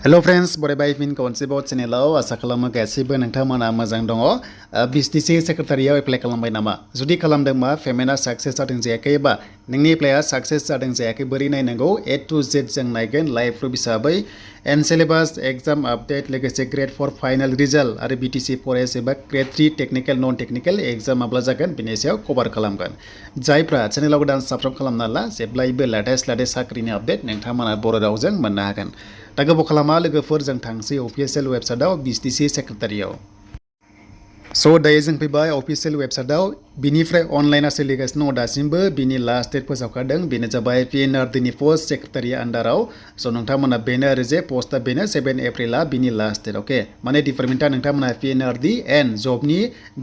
Hello friends, बराय फिन खनसेबाव चेनेलाव आसा खालामो गासिबो नोंथांमोना मोजां दङ। BTC सेक्रेटारियाव एप्लाइ खालामबाय नामा? जुदि खालामदोंबा पेमेन्टआ साक्सेस जादों जायाखै एबा नोंनि एप्लाइआ साक्सेस जादों जायाखै बोरै नायनांगौ A to Z जों नायगोन लाइभ प्रुफ हिसाबै एन्ड सिलेबास एग्जाम आपडेट लोगोसे ग्रेड 4 फाइनाल रिजाल्ट आरो BTC फरेस्ट एबा grade 3 technical non technical exam माब्ला जागोन बेनि सायाव कभार खालामगोन। जायफ्रा चेनेलाव गोदान साबस्क्राइब खालामना ला जेब्लायबो लेटेस्ट साख्रिनि आपडेट नोंथांमोना बर' रावजों मोननो हागोन। दा गोबाव खालामा लोगोफोर जों थांसै अफिसियेल वेबसाइटआव BTC सेक्रेटारियाव। दायो जों फैबाय अफिसियेल वेबसाइटआव बिनिफ्राय अनलाइना सोलिगासिनो दङ दासिमबो बिनि लास्ट डेट फोसावखादों बेनो जाबाय PNRDनि पोस्ट सेक्रेटारि आन्डाराव। नोंथांमोना बेनो आरो जे पोस्टआ बेनो 7 एप्रिला बिनि लास्ट डेट अके माने डिपार्टमेन्टआ नोंथांमोना PNRD एन्ड जबनि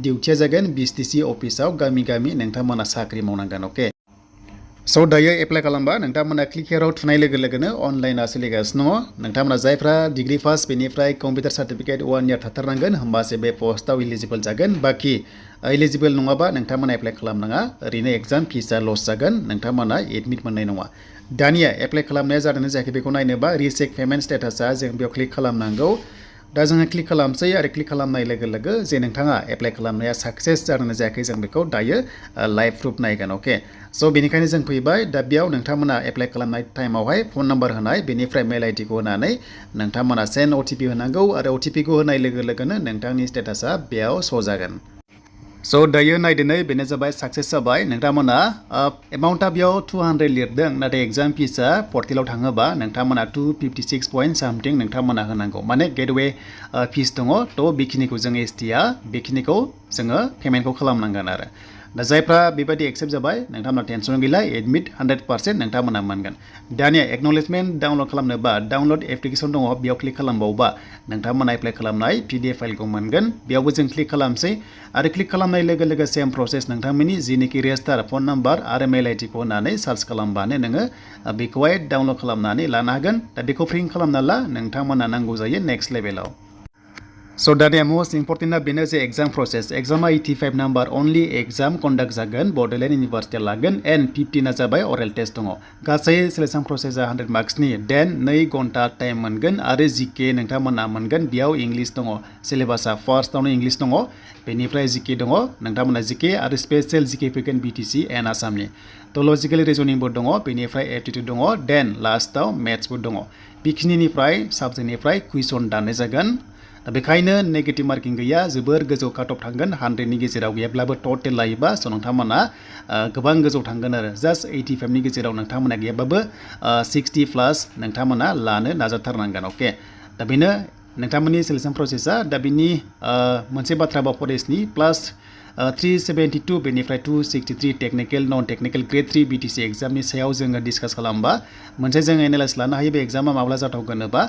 डिउटिया जागोन BTC अफिसाव गामि गामि नोंथांमोना साख्रि मावनांगोन अके। दायो एप्लाइ खालामबा नोंथांमोना क्लिक हेयाराव थुनाय लोगो लोगोनो अनलाइना सोलिगासिनो दङ। नोंथांमोना जायफ्रा डिग्री पास बेनिफ्राय कम्पिउटार सार्टिफिकेट 1 इयार थाथारनांगोन होमबासो बे पोस्टआव इलिजिबल जागोन। बाखि इलिजिबल नङाबा नोंथांमोना एप्लाइ खालामनाङा ओरैनो एग्जाम फिसआ लस जागोन नोंथांमोना एडमिट मोननाय नङा। दानिया एप्लाइ खालामनाया जादोंना जायाखै बेखौ नायनोबा रिचेक पेमेन्ट स्टेटासआ जों बेयाव क्लिक खालामनांगौ। दा जोङो क्लिक खालामसै आरो क्लिक खालामनाय लोगो लोगो जे नोंथाङा एप्लाइ खालामनाया साक्सेस जादोंना जायाखै जों बेखौ दायो लाइभ प्रुफ नायगोन अके। बेनिखायनो जों फैबाय दा बेयाव नोंथांमोना एप्लाइ खालामनाय टाइमावहाय फन नाम्बार होनाय बेनिफ्राय मेल आइडिखौ होनानै नोंथांमोना सेन्ड OTP होनांगौ आरो OTPखौ होनाय लोगो लोगोनो नोंथांनि स्टेटासआ बेयाव श' जागोन। दायो नायदिनै बेनो जाबाय साक्सेस जाबाय नोंथांमोना एमाउन्टआ बेयाव 200 लिरदों नाथाय एग्जाम फिसआ पर्टेलाव थाङोबा नोंथांमोना 256 पइन्ट सामथिं नोंथांमोना होनांगौ माने गेटवे फिस दङ बेखिनिखौ जों STआ बेखिनिखौ जोङो पेमेन्टखौ खालामनांगोन आरो। दा जायफ्रा बेबायदि एक्सेप्ट जाबाय नोंथांमोना टेनसन गैला एडमिट 100% नोंथांमोना मोनगोन। दानिया एक्न'लेजमेन्ट डाउनलड खालामनोबा डाउनलड एप्लिकेसन दङ बेयाव क्लिक खालामबावबा नोंथांमोना एप्लाइ खालामनाय PDF फाइलखौ मोनगोन। बेयावबो जों क्लिक खालामसै आरो क्लिक खालामनाय लोगो लोगो सेम प्रसेस नोंथांमोननि जिनिखि रेजिस्टार फन नाम्बार आरो मेल आइडिखौ होनानै सार्च खालामबानो नोङो बेखौहाय डाउनलड खालामनानै लानो हागोन। दा बेखौ प्रिन्ट खालामना ला नोंथांमोना नांगौ जायो नेक्स्ट लेभेलाव। दानिया मस्ट इम्पर्टेन्टआ बेनो जे एग्जाम प्रसेस एग्जामा 85 नाम्बार अनलि एग्जाम कन्डाक्ट जागोन बड'लेण्ड इउनिभार्सिटियाव लागोन एन्ड 15 जाबाय अरेल टेस्ट दङ। गासै सिलेक्सन प्रसेसा 100 मार्क्सनि देन 2 घन्टा टाइम मोनगोन आरो GK नोंथांमोना मोनगोन बेयाव इंलिश दङ सिलेबासा फार्स्टआवनो इंलिश दङ बेनिफ्राय GK दङ नोंथांमोना GK आरो स्पेसियेल GK फैगोन BTC एन्ड आसामनि। लजिकेल रिजनिंबो दङ बेनिफ्राय एप्टिटिउड दङ देन लास्टआव मेथ्सबो दङ। बेखिनिनिफ्राय साबजेक्टनिफ्राय कुइसन दाननाय जागोन। दा बेखायनो नेगेटिभ मार्किं गैया जोबोर गोजौ काट अफ थांगोन 100नि गेजेराव गैयाब्लाबो टटेल लायोबा नोंथांमोना गोबां गोजौ थांगोन आरो जास्ट 85नि गेजेराव नोंथांमोना गैयाबाबो 60 प्लास नोंथांमोना लानो नाजाथारनांगोन अके। दा बेनो नोंथांमोननि सिलेक्सन प्रसेसा। दा बिनि मोनसे बाथ्रा बा फरेस्टनि प्लास 372 बेनिफ्राय 263 technical non technical grade 3 BTC एग्जामनि सायाव जोङो डिसकास खालामबा मोनसे जों एनालाइज लानो हायो बे एग्जामा माब्ला जाथावगोन होनोबा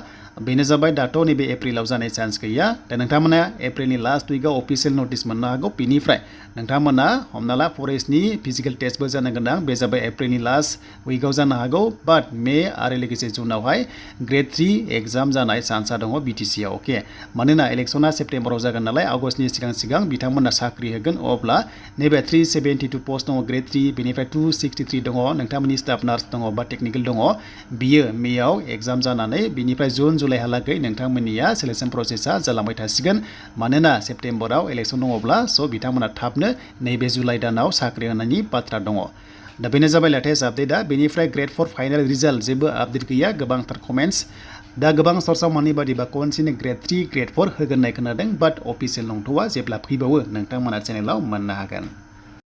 बेनो जाबाय दाथ' नैबे एप्रिलाव जानाय चान्स गैया। दा नोंथांमोना एप्रिलनि लास्ट उइकआव अफिसियेल नटिस मोननो हागौ बेनिफ्राय नोंथांमोना हमना ला फरेस्टनि फिजिकेल टेस्टबो जानो गोनां बे जाबाय एप्रिलनि लास्ट उइकआव जानो हागौ बाट मे आरो लोगोसे जुनावहाय ग्रेड 3 एग्जाम जानाय चान्सआ दङ BTCआव अके। मानोना इलेक्सना सेप्टेम्बराव जागोन नालाय आगस्टनि सिगां बिथांमोना साख्रि होगोन अब्ला नैबे 372 पस्ट दङ ग्रेड 3 बेनिफ्राय 263 दङ नोंथांमोननि स्टाफ नार्स दङ बा टेक्निकल दङ बियो मेआव एग्जाम जानानै बिनिफ्राय जुन जुलाइहालागै नोंथांमोननिया सिलेक्सन प्रसेसा जालांबाय थासिगोन मानोना सेप्टेम्बराव इलेक्सन दङब्ला बिथांमोना थाबनो नैबे जुलाइ दानाव साख्रि होनायनि बाथ्रा दङ। दा बेनो जाबाय लेटेस्ट आपडेटआ बेनिफ्राय ग्रेड 4 फाइनाल रिजाल्ट जेबो आपडेट गैया गोबांथार कमेन्ट्स। दा गोबां सर्सआव मानि बादिबा खनसेनो ग्रेड 3 ग्रेड 4 होगोन होननाय खोनादों बाट अफिसियेल नंथ'वा जेब्ला फैबावो नोंथांमोना चेनेलाव मोननो हागोन।